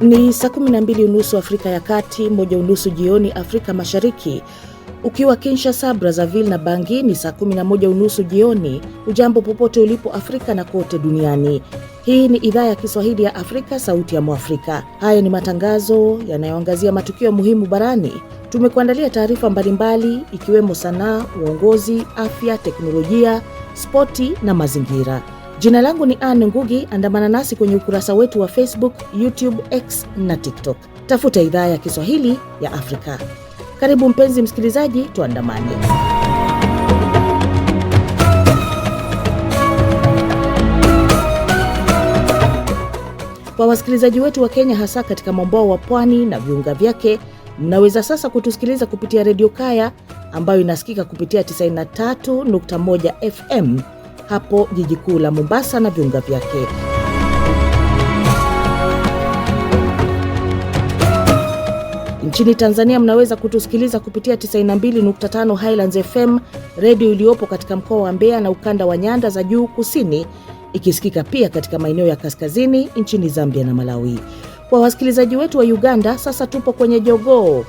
Ni saa 12:30 Afrika ya Kati, 1:30 jioni Afrika Mashariki. Ukiwa Kinshasa, Brazzaville na Bangui ni saa 11:30 jioni. Ujambo popote ulipo Afrika na kote duniani. Hii ni idhaa ya Kiswahili ya Afrika, sauti ya Mwafrika. Haya ni matangazo yanayoangazia matukio muhimu barani. Tumekuandalia taarifa mbalimbali ikiwemo sanaa, uongozi, afya, teknolojia, spoti na mazingira. Jina langu ni Anne Ngugi. Andamana nasi kwenye ukurasa wetu wa Facebook, YouTube, X na TikTok. Tafuta idhaa ya Kiswahili ya Afrika. Karibu mpenzi msikilizaji, tuandamane. Kwa wasikilizaji wetu wa Kenya, hasa katika mwambao wa pwani na viunga vyake, mnaweza sasa kutusikiliza kupitia Radio Kaya ambayo inasikika kupitia 93.1 FM hapo jiji kuu la Mombasa na viunga vyake. Nchini Tanzania mnaweza kutusikiliza kupitia 92.5 Highlands FM, redio iliyopo katika mkoa wa Mbeya na ukanda wa nyanda za juu kusini, ikisikika pia katika maeneo ya kaskazini nchini Zambia na Malawi. Kwa wasikilizaji wetu wa Uganda, sasa tupo kwenye Jogoo,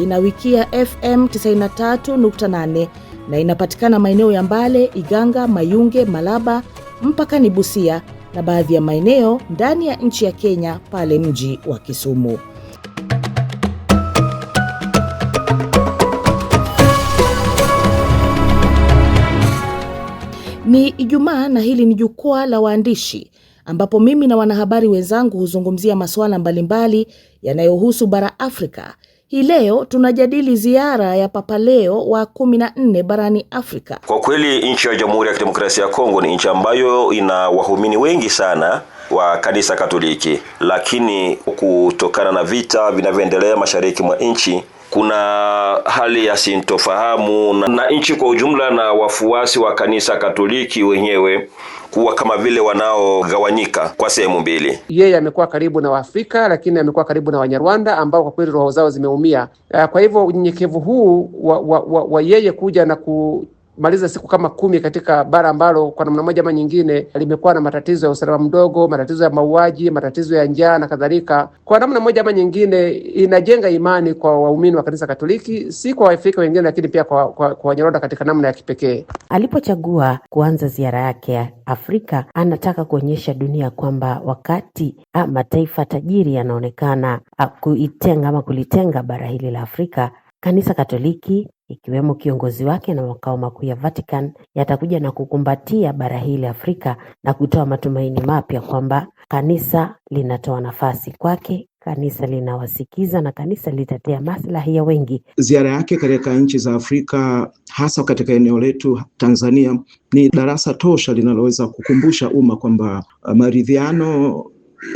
inawikia FM 93.8 na inapatikana maeneo ya Mbale, Iganga, Mayunge, Malaba, mpaka ni Busia na baadhi ya maeneo ndani ya nchi ya Kenya pale mji wa Kisumu. Ni Ijumaa na hili ni jukwaa la waandishi ambapo mimi na wanahabari wenzangu huzungumzia masuala mbalimbali yanayohusu bara Afrika. Hii leo tunajadili ziara ya Papa Leo wa 14 barani Afrika. Kwa kweli nchi ya Jamhuri ya Kidemokrasia ya Kongo ni nchi ambayo ina waumini wengi sana wa kanisa Katoliki, lakini kutokana na vita vinavyoendelea mashariki mwa nchi, kuna hali ya sintofahamu na nchi kwa ujumla na wafuasi wa kanisa Katoliki wenyewe kuwa kama vile wanaogawanyika kwa sehemu mbili. Yeye amekuwa karibu na Waafrika, lakini amekuwa karibu na Wanyarwanda ambao kwa kweli roho zao zimeumia. Kwa hivyo unyenyekevu huu wa yeye kuja na kumaliza siku kama 10 katika bara ambalo kwa namna moja ama nyingine limekuwa na matatizo ya usalama mdogo, matatizo ya mauaji, matatizo ya njaa na kadhalika, kwa namna moja ama nyingine inajenga imani kwa waumini wa kanisa Katoliki, si kwa Waafrika wengine lakini pia kwa Wanyarwanda katika namna ya kipekee. Alipochagua kuanza ziara yake ya Afrika, anataka kuonyesha dunia kwamba wakati mataifa tajiri yanaonekana kuitenga ama kulitenga bara hili la Afrika, kanisa Katoliki ikiwemo kiongozi wake na makao makuu ya Vatican yatakuja na kukumbatia bara hili Afrika na kutoa matumaini mapya kwamba kanisa linatoa nafasi kwake, kanisa linawasikiza na kanisa litatea maslahi ya wengi. Ziara yake katika nchi za Afrika, hasa katika eneo letu Tanzania, ni darasa tosha linaloweza kukumbusha umma kwamba maridhiano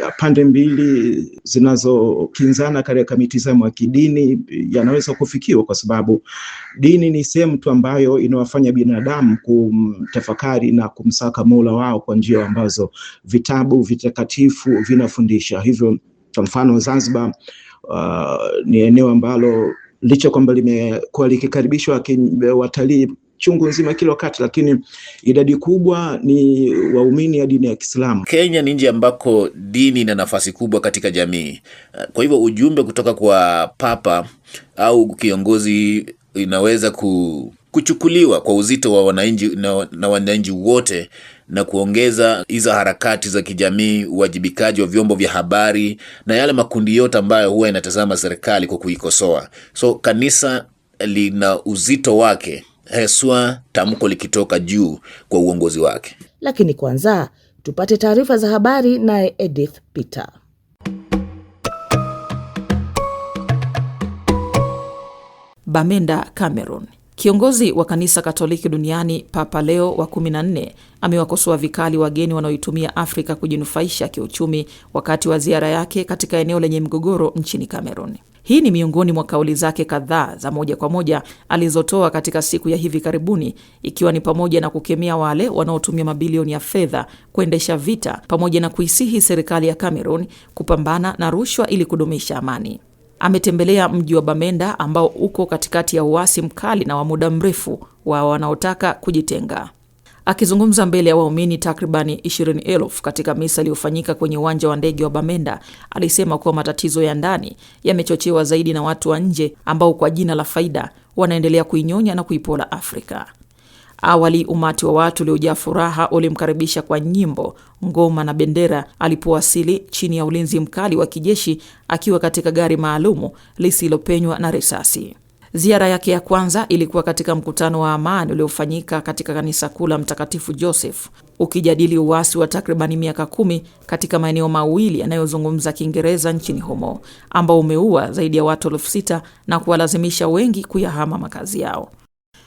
ya pande mbili zinazokinzana katika mitazamo ya kidini yanaweza kufikiwa, kwa sababu dini ni sehemu tu ambayo inawafanya binadamu kumtafakari na kumsaka Mola wao kwa njia ambazo vitabu vitakatifu vinafundisha. Hivyo kwa mfano Zanzibar ni eneo ambalo licha kwamba limekuwa likikaribishwa watalii chungu nzima kila wakati, lakini idadi kubwa ni waumini ya dini ya Kiislamu. Kenya ni nchi ambako dini ina nafasi kubwa katika jamii. Kwa hivyo ujumbe kutoka kwa Papa au kiongozi inaweza kuchukuliwa kwa uzito wa wananchi na wananchi wote, na kuongeza hizo harakati za kijamii, uwajibikaji wa vyombo vya habari na yale makundi yote ambayo huwa inatazama serikali kwa kuikosoa. So kanisa lina uzito wake, haswa tamko likitoka juu kwa uongozi wake. Lakini kwanza tupate taarifa za habari naye Edith Peter. Bamenda, Cameroon. Kiongozi wa kanisa Katoliki duniani Papa Leo wa 14 amewakosoa vikali wageni wanaoitumia Afrika kujinufaisha kiuchumi wakati wa ziara yake katika eneo lenye mgogoro nchini Cameroon. Hii ni miongoni mwa kauli zake kadhaa za moja kwa moja alizotoa katika siku ya hivi karibuni, ikiwa ni pamoja na kukemea wale wanaotumia mabilioni ya fedha kuendesha vita, pamoja na kuisihi serikali ya Cameroon kupambana na rushwa ili kudumisha amani. Ametembelea mji wa Bamenda ambao uko katikati ya uasi mkali na wa muda mrefu wa wanaotaka kujitenga. Akizungumza mbele ya waumini takribani 20,000 katika misa iliyofanyika kwenye uwanja wa ndege wa Bamenda, alisema kuwa matatizo ya ndani yamechochewa zaidi na watu wa nje ambao kwa jina la faida wanaendelea kuinyonya na kuipola Afrika. Awali umati wa watu uliojaa furaha ulimkaribisha kwa nyimbo, ngoma na bendera alipowasili chini ya ulinzi mkali wa kijeshi akiwa katika gari maalumu lisilopenywa na risasi. Ziara yake ya kwanza ilikuwa katika mkutano wa amani uliofanyika katika kanisa kuu la Mtakatifu Joseph, ukijadili uasi wa takribani miaka 10 katika maeneo mawili yanayozungumza Kiingereza nchini humo, ambao umeua zaidi ya watu 6,000 na kuwalazimisha wengi kuyahama makazi yao.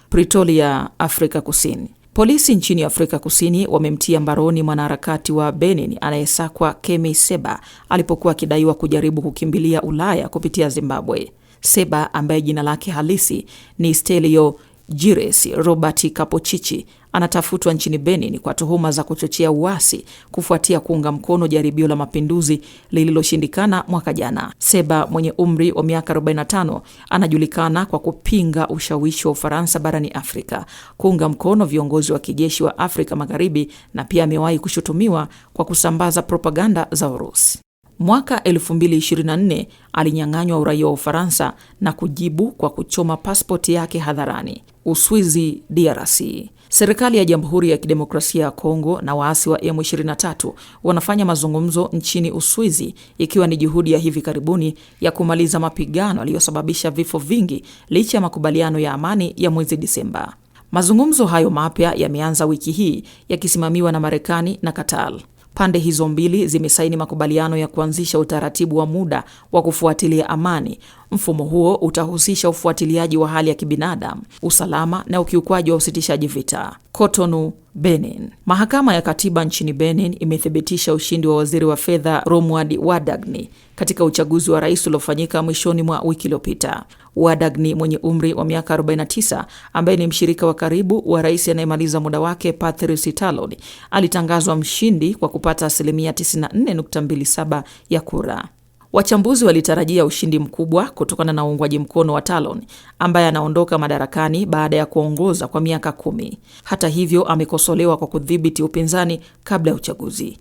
Pretoria, Afrika Kusini. Polisi nchini Afrika Kusini wamemtia mbaroni mwanaharakati wa Benin anayesakwa Kemi Seba alipokuwa akidaiwa kujaribu kukimbilia Ulaya kupitia Zimbabwe. Seba, ambaye jina lake halisi ni Stelio Gires Robert Kapochichi, anatafutwa nchini Benin kwa tuhuma za kuchochea uasi kufuatia kuunga mkono jaribio la mapinduzi lililoshindikana mwaka jana. Seba, mwenye umri wa miaka 45, anajulikana kwa kupinga ushawishi wa Ufaransa barani Afrika, kuunga mkono viongozi wa kijeshi wa Afrika Magharibi, na pia amewahi kushutumiwa kwa kusambaza propaganda za Urusi. Mwaka 2024 alinyang'anywa uraia wa Ufaransa na kujibu kwa kuchoma pasipoti yake hadharani. Uswizi, DRC. Serikali ya Jamhuri ya Kidemokrasia ya Kongo na waasi wa M23 wanafanya mazungumzo nchini Uswizi, ikiwa ni juhudi ya hivi karibuni ya kumaliza mapigano yaliyosababisha vifo vingi licha ya makubaliano ya amani ya mwezi Disemba. Mazungumzo hayo mapya yameanza wiki hii yakisimamiwa na Marekani na Qatar. Pande hizo mbili zimesaini makubaliano ya kuanzisha utaratibu wa muda wa kufuatilia amani. Mfumo huo utahusisha ufuatiliaji wa hali ya kibinadamu, usalama na ukiukwaji wa usitishaji vita. Cotonou, Benin. Mahakama ya Katiba nchini Benin imethibitisha ushindi wa waziri wa fedha Romuald Wadagni katika uchaguzi wa rais uliofanyika mwishoni mwa wiki iliyopita. Wadagni, mwenye umri wa miaka 49, ambaye ni mshirika wa karibu wa rais anayemaliza muda wake Patrice Talon, alitangazwa mshindi kwa kupata 94.27% ya kura. Wachambuzi walitarajia ushindi mkubwa kutokana na uungwaji mkono wa Talon, ambaye anaondoka madarakani baada ya kuongoza kwa miaka 10. Hata hivyo, amekosolewa kwa kudhibiti upinzani kabla ya uchaguzi.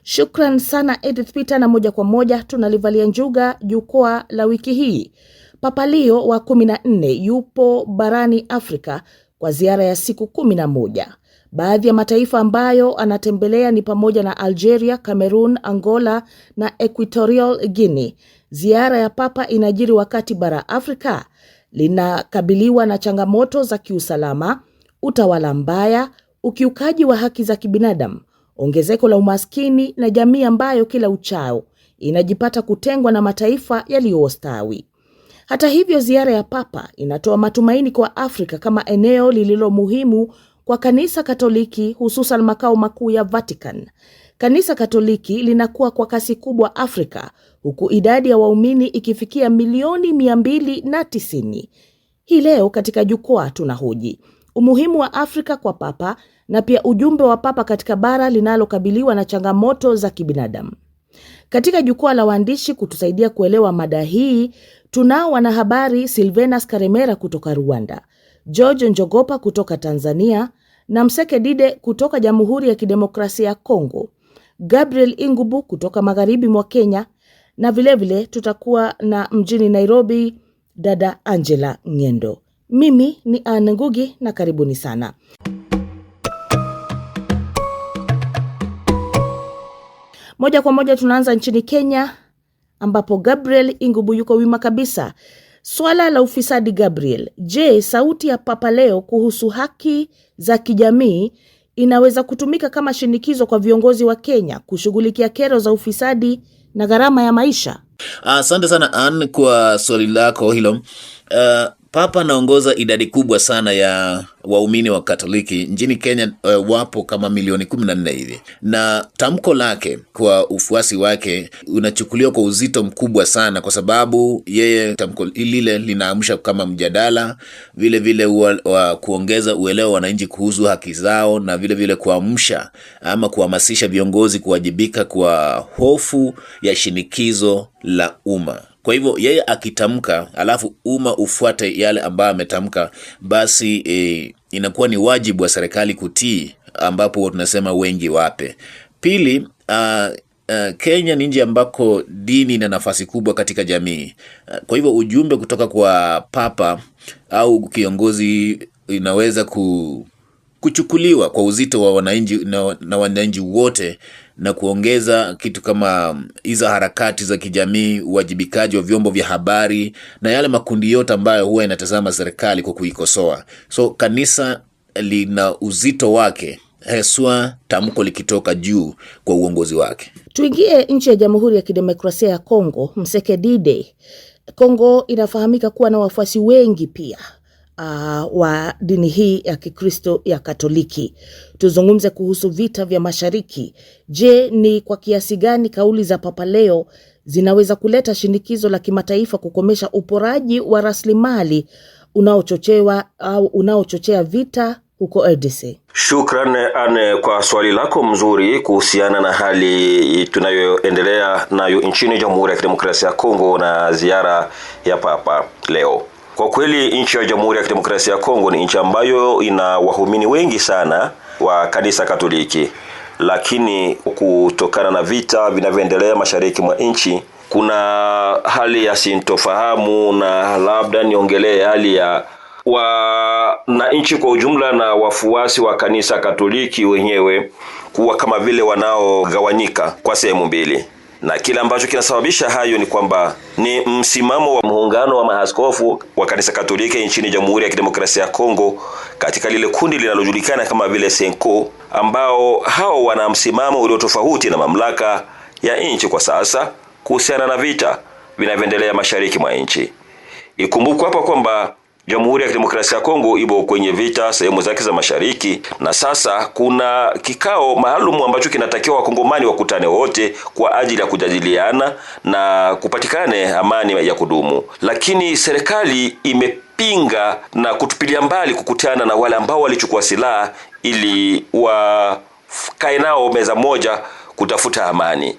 Shukran sana Edith Peter, na moja kwa moja tunalivalia njuga jukwaa la wiki hii. Papa Leo wa 14 yupo barani Afrika kwa ziara ya siku 11. Baadhi ya mataifa ambayo anatembelea ni pamoja na Algeria, Cameroon, Angola na Equatorial Guinea. Ziara ya Papa inajiri wakati bara Afrika linakabiliwa na changamoto za kiusalama, utawala mbaya, ukiukaji wa haki za kibinadamu, ongezeko la umaskini na jamii ambayo kila uchao inajipata kutengwa na mataifa yaliyostawi. Hata hivyo, ziara ya Papa inatoa matumaini kwa Afrika kama eneo lililo muhimu kwa Kanisa Katoliki, hususan makao makuu ya Vatican. Kanisa Katoliki linakuwa kwa kasi kubwa Afrika, huku idadi ya waumini ikifikia milioni 290. Hii leo katika jukwaa tunahoji umuhimu wa Afrika kwa Papa na pia ujumbe wa Papa katika bara linalokabiliwa na changamoto za kibinadamu. Katika jukwaa la waandishi kutusaidia kuelewa mada hii, tunao wanahabari Silvenas Karemera kutoka Rwanda, George Njogopa kutoka Tanzania na Mseke Dide kutoka Jamhuri ya Kidemokrasia ya Kongo, Gabriel Ingubu kutoka magharibi mwa Kenya, na vilevile tutakuwa na mjini Nairobi dada Angela Ngendo. Mimi ni Anne Ngugi na karibuni sana. Moja kwa moja tunaanza nchini Kenya ambapo Gabriel Ingubu yuko wima kabisa. Swala la ufisadi, Gabriel. Je, sauti ya Papa Leo kuhusu haki za kijamii inaweza kutumika kama shinikizo kwa viongozi wa Kenya kushughulikia kero za ufisadi na gharama ya maisha? Asante sana Ann kwa swali lako hilo. Papa anaongoza idadi kubwa sana ya waumini wa Katoliki nchini Kenya, wapo kama milioni 14 hivi, na tamko lake kwa ufuasi wake unachukuliwa kwa uzito mkubwa sana, kwa sababu yeye tamko lile linaamsha kama mjadala, vile vile wa kuongeza uelewa wananchi kuhusu haki zao, na vile vile kuamsha ama kuhamasisha viongozi kuwajibika kwa hofu ya shinikizo la umma. Kwa hivyo yeye akitamka alafu umma ufuate yale ambayo ametamka, basi inakuwa ni wajibu wa serikali kutii, ambapo tunasema wengi wape. Pili, Kenya ni nchi ambako dini ina nafasi kubwa katika jamii. Kwa hivyo ujumbe kutoka kwa papa au kiongozi inaweza kuchukuliwa kwa uzito wa wananchi na wananchi wote, na kuongeza kitu kama hizo harakati za kijamii, uwajibikaji wa vyombo vya habari na yale makundi yote ambayo huwa inatazama serikali kwa kuikosoa. So kanisa lina uzito wake, haswa tamko likitoka juu kwa uongozi wake. Tuingie nchi ya Jamhuri ya Kidemokrasia ya Kongo, Msekedide. Kongo inafahamika kuwa na wafuasi wengi pia wa dini hii ya Kikristo ya Katoliki. Tuzungumze kuhusu vita vya mashariki. Je, ni kwa kiasi gani kauli za Papa Leo zinaweza kuleta shinikizo la kimataifa kukomesha uporaji wa rasilimali unaochochea vita huko RDC? Shukran Anne kwa swali lako mzuri kuhusiana na hali tunayoendelea nayo nchini Jamhuri ya Kidemokrasia ya Kongo na ziara ya Papa Leo. Kwa kweli nchi ya Jamhuri ya Kidemokrasia ya Kongo ni nchi ambayo ina waumini wengi sana wa kanisa Katoliki, lakini kutokana na vita vinavyoendelea mashariki mwa nchi, kuna hali ya sintofahamu, na labda niongelee hali ya wananchi kwa ujumla na wafuasi wa kanisa Katoliki wenyewe kuwa kama vile wanaogawanyika kwa sehemu mbili. Na kile ambacho kinasababisha hayo ni kwamba ni msimamo wa muungano wa maaskofu wa kanisa Katoliki nchini Jamhuri ya Kidemokrasia ya Kongo katika lile kundi linalojulikana kama vile Senko, ambao hao wana msimamo ulio tofauti na mamlaka ya nchi kwa sasa kuhusiana na vita vinavyoendelea mashariki mwa nchi. Ikumbukwe hapa kwamba Jamhuri ya Kidemokrasia ya Kongo ipo kwenye vita sehemu zake za mashariki, na sasa kuna kikao maalum ambacho kinatakiwa wakongomani wakutane wote kwa ajili ya kujadiliana na kupatikane amani ya kudumu. Lakini serikali imepinga na kutupilia mbali kukutana na wale ambao walichukua silaha ili wakae nao meza moja kutafuta amani.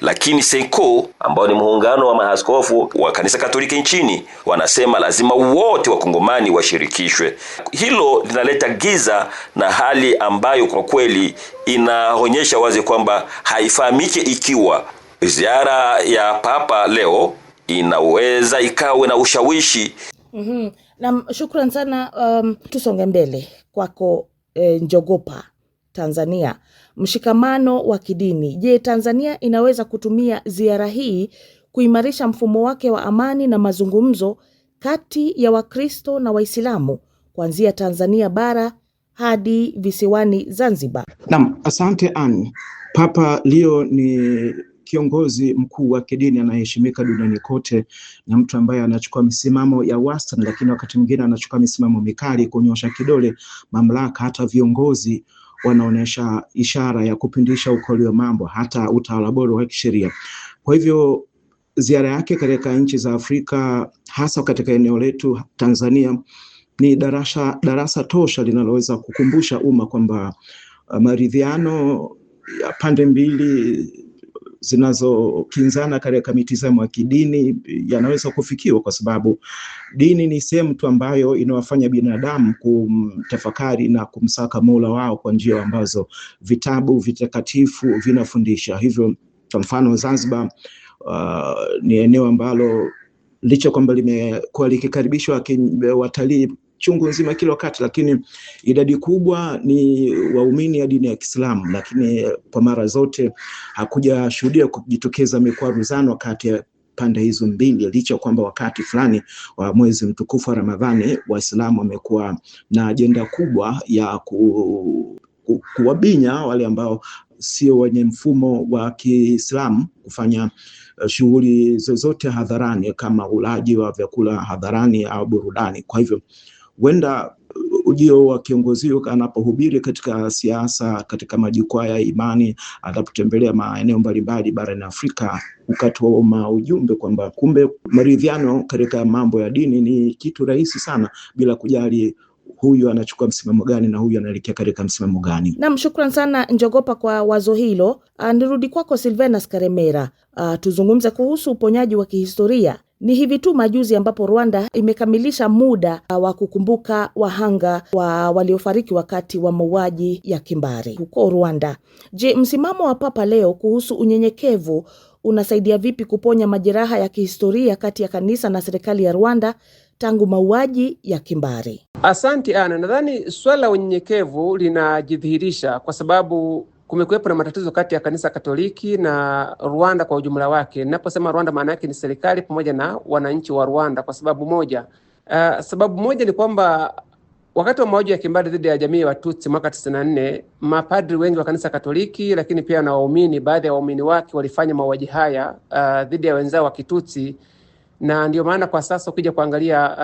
Lakini Senko, ambao ni muungano wa maaskofu wa kanisa Katoliki nchini, wanasema lazima wote wakongomani washirikishwe. Hilo linaleta giza na hali ambayo kwa kweli inaonyesha wazi kwamba haifahamiki ikiwa ziara ya Papa Leo inaweza ikawe na ushawishi. Na shukran sana. Tusonge mbele kwako, Njogopa, Tanzania. Mshikamano wa kidini. Je, Tanzania inaweza kutumia ziara hii kuimarisha mfumo wake wa amani na mazungumzo kati ya Wakristo na Waislamu kuanzia Tanzania bara hadi visiwani Zanzibar? Naam, asante Anne. Papa Leo ni kiongozi mkuu wa kidini anayeheshimika duniani kote, na mtu ambaye anachukua misimamo ya wastani, lakini wakati mwingine anachukua misimamo mikali kunyosha kidole mamlaka. Hata viongozi wanaonesha ishara ya kupindisha ukweli wa mambo, hata utawala bora wa kisheria. Kwa hivyo ziara yake katika nchi za Afrika, hasa katika eneo letu Tanzania, ni darasa tosha linaloweza kukumbusha umma kwamba maridhiano ya pande mbili zinazokinzana katika mitazamo ya kidini yanaweza kufikiwa, kwa sababu dini ni sehemu tu ambayo inawafanya binadamu kumtafakari na kumsaka Mola wao kwa njia ambazo vitabu vitakatifu vinafundisha. Hivyo kwa mfano Zanzibar ni eneo ambalo licha kwamba limekuwa likikaribishwa watalii chungu nzima kila wakati, lakini idadi kubwa ni waumini ya dini ya Kiislamu, lakini kwa mara zote hakuja shuhudia kujitokeza mikwaruzano kati ya pande hizo mbili, licha kwamba wakati fulani wa mwezi mtukufu wa Ramadhani Waislamu wamekuwa na ajenda kubwa ya kuwabinya wale ambao sio wenye mfumo wa Kiislamu kufanya shughuli zozote hadharani kama ulaji wa vyakula hadharani au burudani. Kwa hivyo huenda ujio wa kiongozi huyo anapohubiri katika siasa, katika majukwaa ya imani, atapotembelea maeneo mbalimbali barani Afrika, ukatoa ujumbe kwamba kumbe maridhiano katika mambo ya dini ni kitu rahisi sana, bila kujali huyu anachukua msimamo gani na huyu anaelekea katika msimamo gani. Naam, shukran sana Njogopa kwa wazo hilo. Nirudi kwako Silvanus Karemera. Tuzungumze kuhusu uponyaji wa kihistoria. Ni hivi tu majuzi ambapo Rwanda imekamilisha muda wa kukumbuka wahanga wa waliofariki wakati wa mauaji ya kimbari huko Rwanda. Je, msimamo wa Papa Leo kuhusu unyenyekevu unasaidia vipi kuponya majeraha ya kihistoria kati ya kanisa na serikali ya Rwanda tangu mauaji ya kimbari? Asante Ana, nadhani swala la unyenyekevu linajidhihirisha kwa sababu kumekuwepo na matatizo kati ya kanisa Katoliki na Rwanda kwa ujumla wake. Ninaposema Rwanda maana yake ni serikali pamoja na wananchi wa Rwanda kwa sababu moja. Sababu moja ni kwamba wakati wa mauaji ya kimbari dhidi ya jamii ya Watutsi mwaka 94, mapadri wengi wa kanisa Katoliki lakini pia na waumini, baadhi ya waumini wake walifanya mauaji haya dhidi ya wenzao wa Kitutsi, na ndio maana kwa sasa ukija kuangalia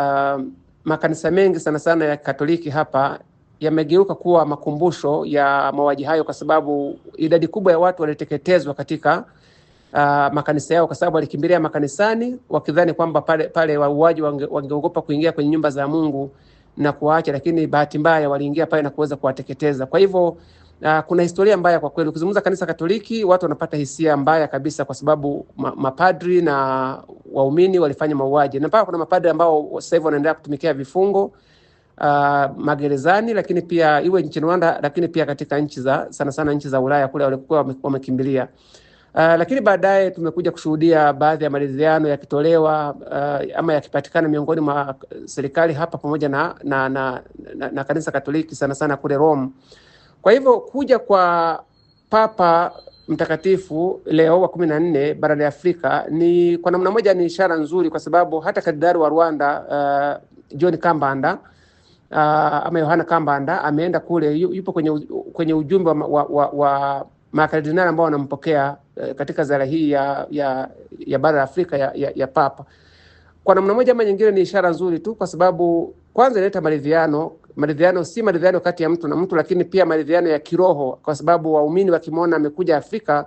makanisa mengi sana sana ya Katoliki hapa yamegeuka kuwa makumbusho ya mauaji hayo, kwa sababu idadi kubwa ya watu waliteketezwa katika makanisa yao, kwa sababu walikimbilia makanisani wakidhani kwamba pale wauaji wangeogopa kuingia kwenye nyumba za Mungu na kuacha, lakini bahati mbaya waliingia pale na kuweza kuwateketeza. Kwa hivyo kuna historia mbaya kwa kweli. Ukizungumza kanisa Katoliki, watu wanapata hisia mbaya kabisa kwa sababu mapadri na waumini walifanya mauaji, na mpaka kuna mapadri ambao sasa hivi wanaendelea kutumikia vifungo magerezani, lakini pia iwe nchini Rwanda, lakini pia katika nchi za sana sana nchi za Ulaya kule walikuwa wamekimbilia. Lakini baadaye tumekuja kushuhudia baadhi ya maridhiano yakitolewa ama yakipatikana miongoni mwa serikali hapa pamoja na kanisa Katoliki sana sana kule Rome. Kwa hivyo kuja kwa Papa Mtakatifu Leo wa 14 barani Afrika ni kwa namna moja ni ishara nzuri, kwa sababu hata kardinali wa Rwanda John Kambanda ama Yohana Kambanda ameenda kule, yupo kwenye ujumbe wa makardinali ambao wanampokea katika ziara hii ya bara la Afrika ya Papa. Kwa namna moja ama nyingine ni ishara nzuri tu, kwa sababu kwanza inaleta maridhiano si maridhiano kati ya mtu na mtu, lakini pia maridhiano ya kiroho, kwa sababu waumini wakimwona amekuja Afrika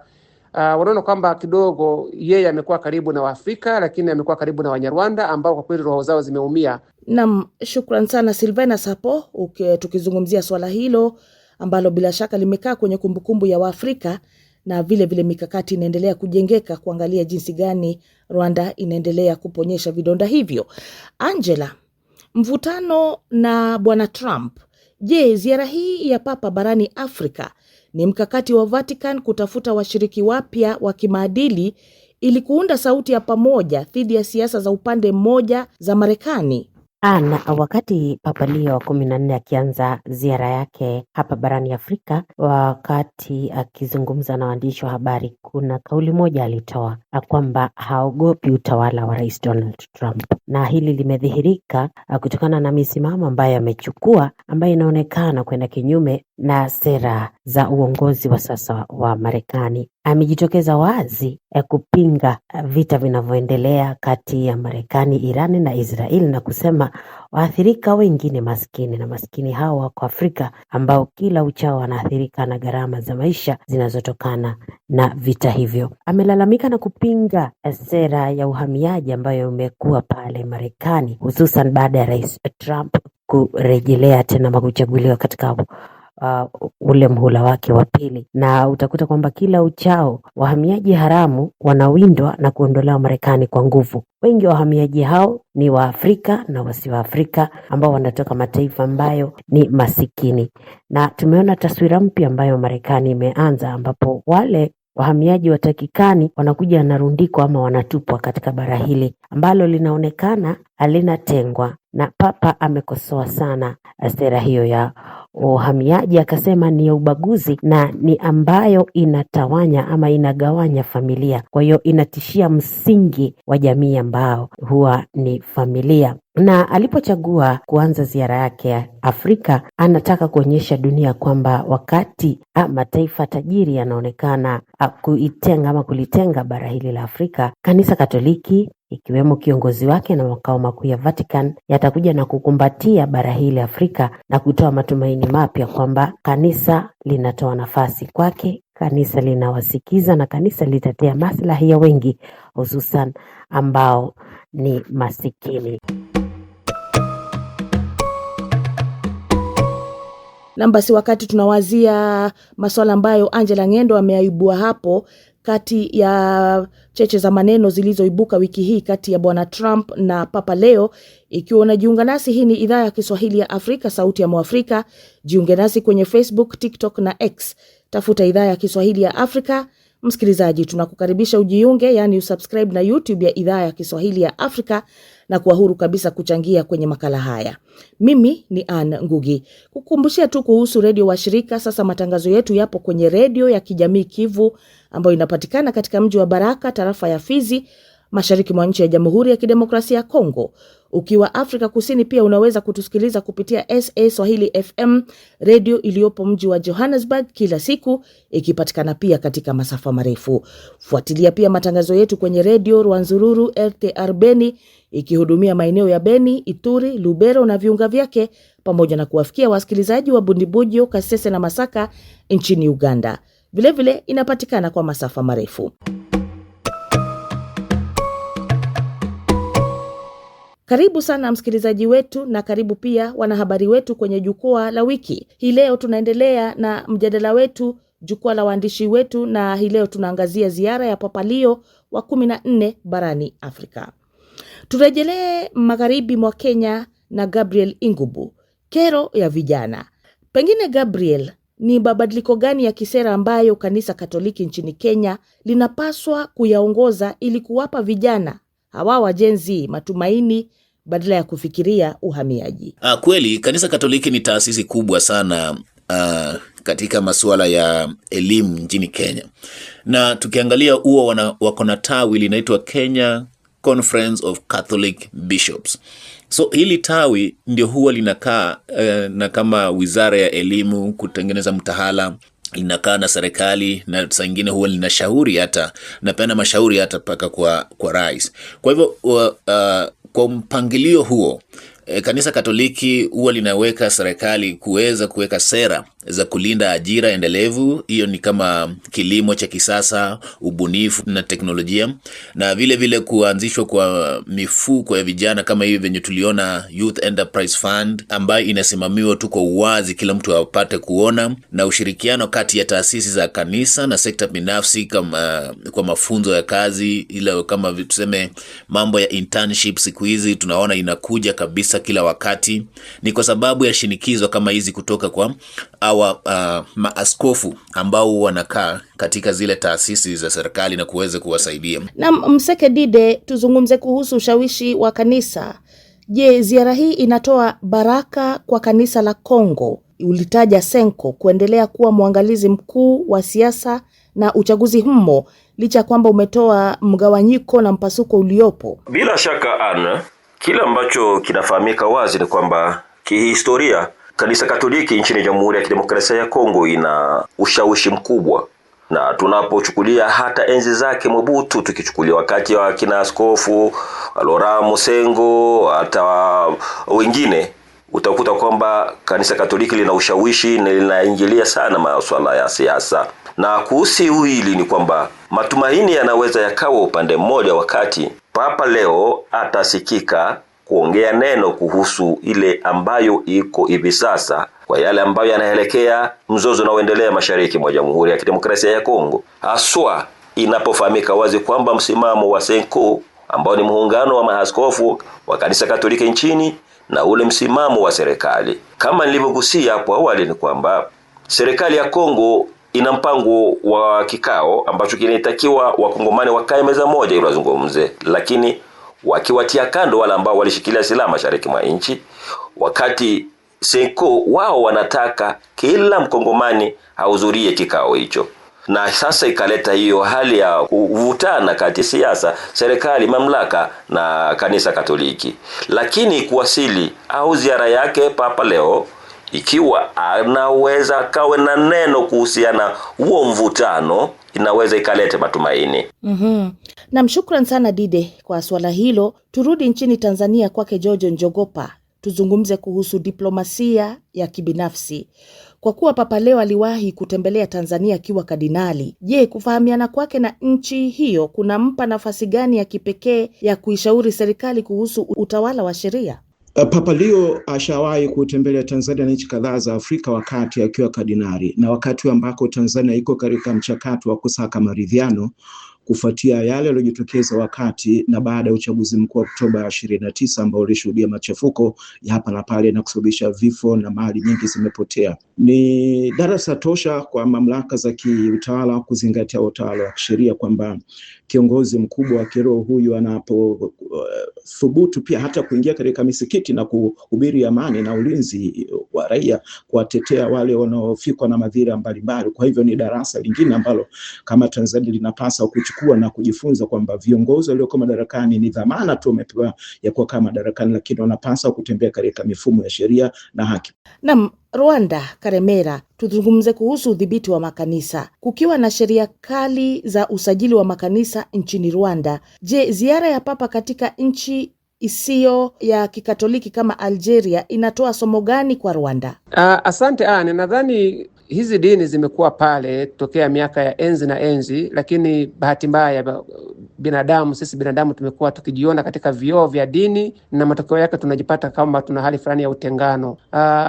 wanaona kwamba kidogo yeye amekuwa karibu na Waafrika, lakini amekuwa karibu na Wanyarwanda ambao kwa kweli roho zao zimeumia. Naam, shukran sana Silvanus hapo tukizungumzia swala hilo ambalo bila shaka limekaa kwenye kumbukumbu ya Waafrika, na vile vile mikakati inaendelea kujengeka kuangalia jinsi gani Rwanda inaendelea kuponyesha vidonda hivyo. Angela, mvutano na Bwana Trump. Je, ziara hii ya Papa barani Afrika ni mkakati wa Vatican kutafuta washiriki wapya wa kimaadili ili kuunda sauti ya pamoja dhidi ya siasa za upande mmoja za Marekani? Na wakati Papa Leo wa 14 akianza ziara yake hapa barani Afrika, wakati akizungumza na waandishi wa habari, kuna kauli moja alitoa kwamba haogopi utawala wa Rais Donald Trump, na hili limedhihirika kutokana na misimamo ambayo amechukua, ambayo inaonekana kwenda kinyume na sera za uongozi wa sasa wa Marekani. Amejitokeza wazi kupinga vita vinavyoendelea kati ya Marekani, Irani na Israeli, na kusema waathirika wengine maskini, na maskini hao wako Afrika, ambao kila uchao wanaathirika na gharama za maisha zinazotokana na vita hivyo. Amelalamika na kupinga sera ya uhamiaji ambayo imekuwa pale Marekani, hususan baada ya Rais Trump kurejelea tena kuchaguliwa katika ule mhula wake wa pili, na utakuta kwamba kila uchao wahamiaji haramu wanawindwa na kuondolewa Marekani kwa nguvu. Wengi wa wahamiaji hao ni wa Afrika na wasi wa Afrika ambao wanatoka mataifa ambayo ni masikini, na tumeona taswira mpya ambayo Marekani imeanza, ambapo wale wahamiaji watakikani wanakuja na rundiko ama wanatupwa katika bara hili ambalo linaonekana halinatengwa. Na Papa amekosoa sana sera hiyo ya uhamiaji, akasema ni ya ubaguzi na ni ambayo inatawanya ama inagawanya familia. Kwa hiyo inatishia msingi wa jamii ambao huwa ni familia. Na alipochagua kuanza ziara yake ya Afrika, anataka kuonyesha dunia kwamba wakati mataifa tajiri yanaonekana kuitenga ama kulitenga bara hili la Afrika, kanisa Katoliki ikiwemo kiongozi wake na makao makuu ya Vatican yatakuja na kukumbatia bara hili Afrika na kutoa matumaini mapya kwamba kanisa linatoa nafasi kwake, kanisa linawasikiza na kanisa litatea maslahi ya wengi, hususan ambao ni masikini. Na basi wakati tunawazia masuala ambayo Angela Ng'endo ameaibua hapo, kati ya cheche za maneno zilizoibuka wiki hii kati ya Bwana Trump na Papa Leo, ikiwa unajiunga nasi, hii ni idhaa ya Kiswahili ya Afrika, sauti ya Mwafrika. Jiunge nasi kwenye Facebook, TikTok na X. Tafuta idhaa ya Kiswahili ya Afrika. Msikilizaji, tunakukaribisha ujiunge, yani usubscribe na YouTube ya idhaa ya Kiswahili ya Afrika, na kuwa huru kabisa kuchangia kwenye makala haya. Mimi ni Ann Ngugi. Kukumbushia tu kuhusu redio wa shirika, sasa matangazo yetu yapo kwenye redio ya kijamii Kivu ambayo inapatikana katika mji wa Baraka, tarafa ya Fizi, mashariki mwa nchi ya Jamhuri ya Kidemokrasia ya Kongo. Ukiwa Afrika Kusini pia unaweza kutusikiliza kupitia SA Swahili FM, redio iliyopo mji wa Johannesburg, kila siku ikipatikana pia katika masafa marefu. Fuatilia pia matangazo yetu kwenye redio Rwanzururu RTR Beni, ikihudumia maeneo ya Beni, Ituri, Lubero na viunga vyake, pamoja na kuwafikia wasikilizaji wa Bundibugyo, Kasese na Masaka nchini Uganda. Vilevile inapatikana kwa masafa marefu. Karibu sana msikilizaji wetu, na karibu pia wanahabari wetu kwenye jukwaa la wiki. Hii leo tunaendelea na mjadala wetu, jukwaa la waandishi wetu, na hii leo tunaangazia ziara ya Papa Leo wa 14 barani Afrika. Turejelee magharibi mwa Kenya na Gabriel Ingubu. Kero ya vijana. Pengine Gabriel, ni mabadiliko gani ya kisera ambayo kanisa Katoliki nchini Kenya linapaswa kuyaongoza ili kuwapa vijana hawa wa Gen Z matumaini badala ya kufikiria uhamiaji? Kweli kanisa Katoliki ni taasisi kubwa sana katika masuala ya elimu nchini Kenya. Na tukiangalia wako na tawi linaitwa Kenya Conference of Catholic Bishops. So hili tawi ndio huwa linakaa na kama wizara ya elimu kutengeneza mtahala, linakaa na serikali, na saa nyingine huwa linashauri hata napeana mashauri hata paka kwa rais. Kwa hivyo kwa mpangilio huo kanisa Katoliki huwa linaweka serikali kuweza kuweka sera za kulinda ajira endelevu. Hiyo ni kama kilimo cha kisasa, ubunifu na teknolojia, na vile vile kuanzishwa kwa mifuko ya vijana kama hivi venye tuliona Youth Enterprise Fund, ambayo inasimamiwa tu kwa uwazi, kila mtu apate kuona, na ushirikiano kati ya taasisi za kanisa na sekta binafsi kama kwa mafunzo ya kazi, ile kama tuseme mambo ya internship siku hizi tunaona inakuja kabisa kila wakati. Ni kwa sababu ya shinikizo kama hizi kutoka kwa maaskofu ambao wanakaa katika zile taasisi za serikali na kuweza kuwasaidia. Na Mseke Dide, tuzungumze kuhusu ushawishi wa kanisa. Je, ziara hii inatoa baraka kwa kanisa la Kongo? Ulitaja Senko kuendelea kuwa mwangalizi mkuu wa siasa na uchaguzi humo, licha kwamba umetoa mgawanyiko na mpasuko uliopo. Bila shaka Ana, kila ambacho kinafahamika wazi ni kwamba kihistoria kanisa Katoliki nchini Jamhuri ya Kidemokrasia ya Kongo ina ushawishi mkubwa. Na tunapochukulia hata enzi zake Mobutu, tukichukulia wakati wa kina askofu Laurent Mosengo, hata wengine, utakuta kwamba kanisa Katoliki lina ushawishi na linaingilia sana masuala ya siasa. Na kuhusu hili ni kwamba matumaini yanaweza yakawa upande mmoja wakati Papa Leo atasikika kuongea neno kuhusu ile ambayo iko hivi sasa, kwa yale ambayo yanaelekea mzozo unaoendelea mashariki mwa Jamhuri ya Kidemokrasia ya Kongo. Haswa inapofahamika wazi kwamba msimamo wa Senko, ambao ni muungano wa maaskofu wa kanisa Katoliki nchini, na ule msimamo wa serikali, kama nilivyogusia hapo awali, ni kwamba serikali ya Kongo ina mpango wa kikao ambacho kinatakiwa wakongomani wakae meza moja ili wazungumze, lakini wakiwatia kando wale ambao walishikilia silaha mashariki mwa nchi, wakati Senko wao wanataka kila mkongomani ahudhurie kikao hicho. Na sasa ikaleta hiyo hali ya kuvutana kati siasa, serikali, mamlaka na kanisa Katoliki. Lakini kuwasili au ziara yake Papa Leo, ikiwa anaweza kawe na neno kuhusiana huo mvutano, inaweza ikalete matumaini. Na mshukran sana Dide kwa swala hilo. Turudi nchini Tanzania kwake George Njogopa. Tuzungumze kuhusu diplomasia ya kibinafsi. Kwa kuwa Papa Leo aliwahi kutembelea Tanzania akiwa kardinali, je, kufahamiana kwake na nchi hiyo kunampa nafasi gani ya kipekee ya kuishauri serikali kuhusu utawala wa sheria? Papa Leo ashawahi kutembelea Tanzania na nchi kadhaa za Afrika wakati akiwa kardinali, na wakati ambako Tanzania iko katika mchakato wa kusaka maridhiano kufuatia yale yaliyojitokeza wakati na baada ya uchaguzi mkuu wa Oktoba 29 ambao ulishuhudia machafuko ya hapa na pale na kusababisha vifo na mali nyingi zimepotea. Ni darasa tosha kwa mamlaka za kiutawala kuzingatia utawala wa kisheria, kwamba kiongozi mkubwa wa kiroho huyu anapothubutu pia hata kuingia katika misikiti na kuhubiri amani na ulinzi wa raia, kuwatetea wale wanaofikwa na madhira mbalimbali. Kwa hivyo ni darasa lingine ambalo kama Tanzania linapaswa kuchukua na kujifunza kwamba viongozi walioko madarakani ni dhamana tu wamepewa ya kuwa madarakani, lakini wanapaswa kutembea katika mifumo ya sheria na haki. Naam, Rwanda, Karemera, tuzungumze kuhusu udhibiti wa makanisa. Kukiwa na sheria kali za usajili wa makanisa nchini Rwanda, je, ziara ya Papa katika nchi isiyo ya Kikatoliki kama Algeria inatoa somo gani kwa Rwanda? Asante Anne, nadhani hizi dini zimekuwa pale tokea miaka ya enzi na enzi, lakini bahati mbaya sisi binadamu tumekuwa tukijiona katika vioo vya dini, na matokeo yake tunajipata kama tuna hali fulani ya utengano.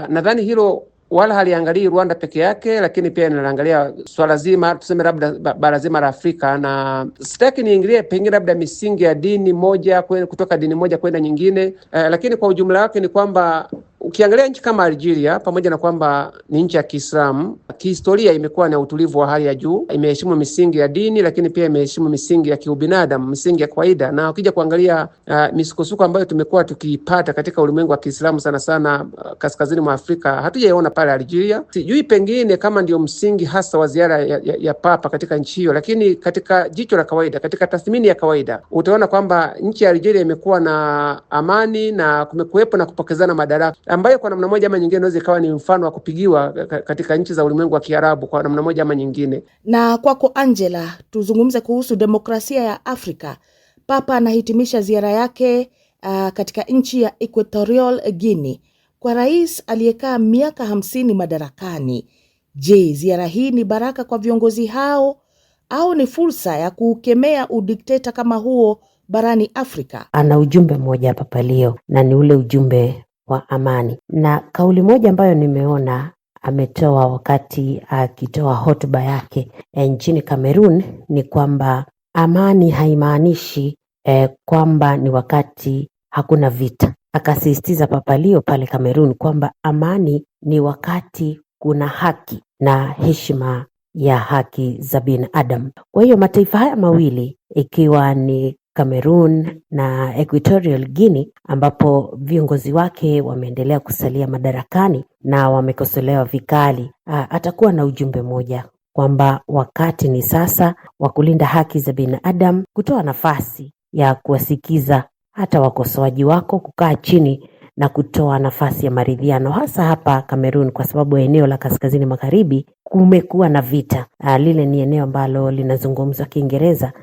Nadhani hilo wala haliangalii Rwanda peke yake, lakini pia inaangalia swala zima, tuseme labda bara zima la Afrika, na sitaki niingilie pengine labda misingi ya dini moja kutoka dini moja kwenda nyingine, lakini kwa ujumla wake ni kwamba ukiangalia nchi kama Algeria, pamoja na kwamba ni nchi ya Kiislamu, kihistoria imekuwa na utulivu wa hali ya juu, imeheshimu misingi ya dini, lakini pia imeheshimu misingi ya kiubinadamu, misingi ya kawaida. Na ukija kuangalia misukosuko ambayo tumekuwa tukipata katika ulimwengu wa Kiislamu sana sana kaskazini mwa Afrika, hatujaiona pale Algeria. Sijui pengine kama ndio msingi hasa wa ziara ya Papa katika nchi hiyo, lakini katika jicho la kawaida, katika tathmini ya kawaida, utaona kwamba nchi ya Algeria imekuwa na amani na kumekuwepo na kupokezana madaraka, ambayo kwa namna moja ama nyingine inaweza ikawa ni mfano wa kupigiwa katika nchi za ulimwengu wa Kiarabu kwa namna moja ama nyingine. Na kwako Angela, tuzungumze kuhusu demokrasia ya Afrika. Papa anahitimisha ziara yake katika nchi ya Equatorial Guinea kwa rais aliyekaa miaka 50 madarakani. Je, ziara hii ni baraka kwa viongozi hao au ni fursa ya kukemea udikteta kama huo barani Afrika? Ana ujumbe mmoja Papa Leo, na ni ule ujumbe wa amani. Na kauli moja ambayo nimeona ametoa wakati akitoa hotuba yake nchini Cameroon ni kwamba amani haimaanishi kwamba ni wakati hakuna vita. Akasisitiza Papa Leo pale Cameroon kwamba amani ni wakati kuna haki na heshima ya haki za binadamu. Kwa hiyo mataifa haya mawili, ikiwa ni Cameroon na Equatorial Guinea, ambapo viongozi wake wameendelea kusalia madarakani na wamekosolewa vikali, atakuwa na ujumbe moja kwamba wakati ni sasa wa kulinda haki za binadamu, kutoa nafasi ya kuwasikiza hata wakosoaji wako, kukaa chini na kutoa nafasi ya maridhiano, hasa hapa Cameroon, kwa sababu eneo la kaskazini magharibi kumekuwa na vita. Lile ni eneo ambalo linazungumzwa Kiingereza.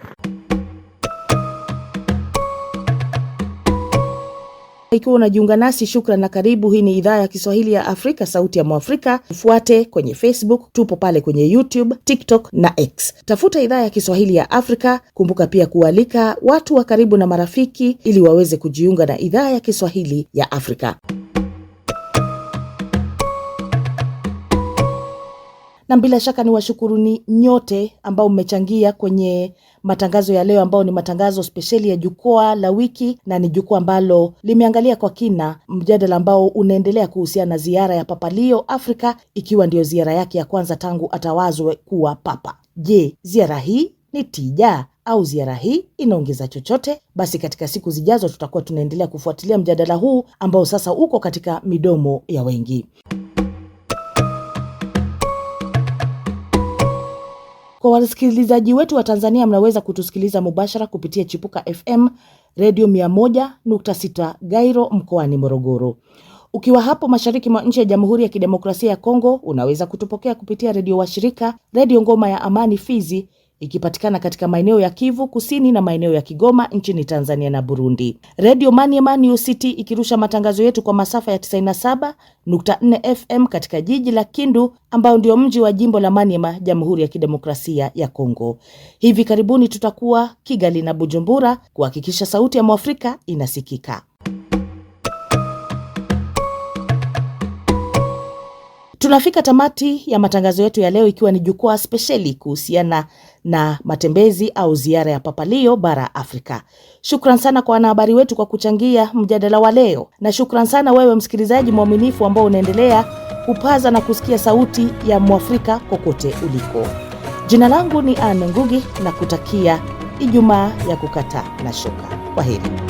Ikiwa unajiunga nasi, shukrani na karibu. Hii ni idhaa ya Kiswahili ya Afrika, sauti ya Mwafrika. Tufuate kwenye Facebook, tupo pale kwenye YouTube, TikTok na X. Tafuta idhaa ya Kiswahili ya Afrika. Kumbuka pia kualika watu wa karibu na marafiki ili waweze kujiunga na idhaa ya Kiswahili ya Afrika. Na bila shaka ni washukuruni nyote ambao mmechangia kwenye matangazo ya leo, ambao ni matangazo spesheli ya jukwaa la wiki, na ni jukwaa ambalo limeangalia kwa kina mjadala ambao unaendelea kuhusiana na ziara ya Papa Leo Afrika, ikiwa ndio ziara yake ya kwanza tangu atawazwe kuwa papa. Je, ziara hii ni tija au ziara hii inaongeza chochote? Basi katika siku zijazo tutakuwa tunaendelea kufuatilia mjadala huu ambao sasa uko katika midomo ya wengi. Kwa wasikilizaji wetu wa Tanzania, mnaweza kutusikiliza mubashara kupitia Chipuka FM Radio 101.6 Gairo mkoani Morogoro. Ukiwa hapo mashariki mwa nchi ya Jamhuri ya Kidemokrasia ya Kongo, unaweza kutupokea kupitia redio washirika, Radio Ngoma ya Amani Fizi, ikipatikana katika maeneo ya Kivu Kusini na maeneo ya Kigoma nchini Tanzania na Burundi. Radio Maniema New City ikirusha matangazo yetu kwa masafa ya 97.4 FM katika jiji la Kindu, ambao ndio mji wa jimbo la Maniema, Jamhuri ya Kidemokrasia ya Kongo. Hivi karibuni tutakuwa Kigali na Bujumbura kuhakikisha sauti ya Mwafrika inasikika. Tunafika tamati ya matangazo yetu ya leo, ikiwa ni jukwaa spesheli kuhusiana na matembezi au ziara ya Papa Leo bara Afrika. Shukran sana kwa wanahabari wetu kwa kuchangia mjadala wa leo, na shukran sana wewe msikilizaji mwaminifu ambao unaendelea kupaza na kusikia sauti ya Mwafrika kokote uliko. Jina langu ni Anne Ngugi na kutakia Ijumaa ya kukata na shoka. Kwaheri.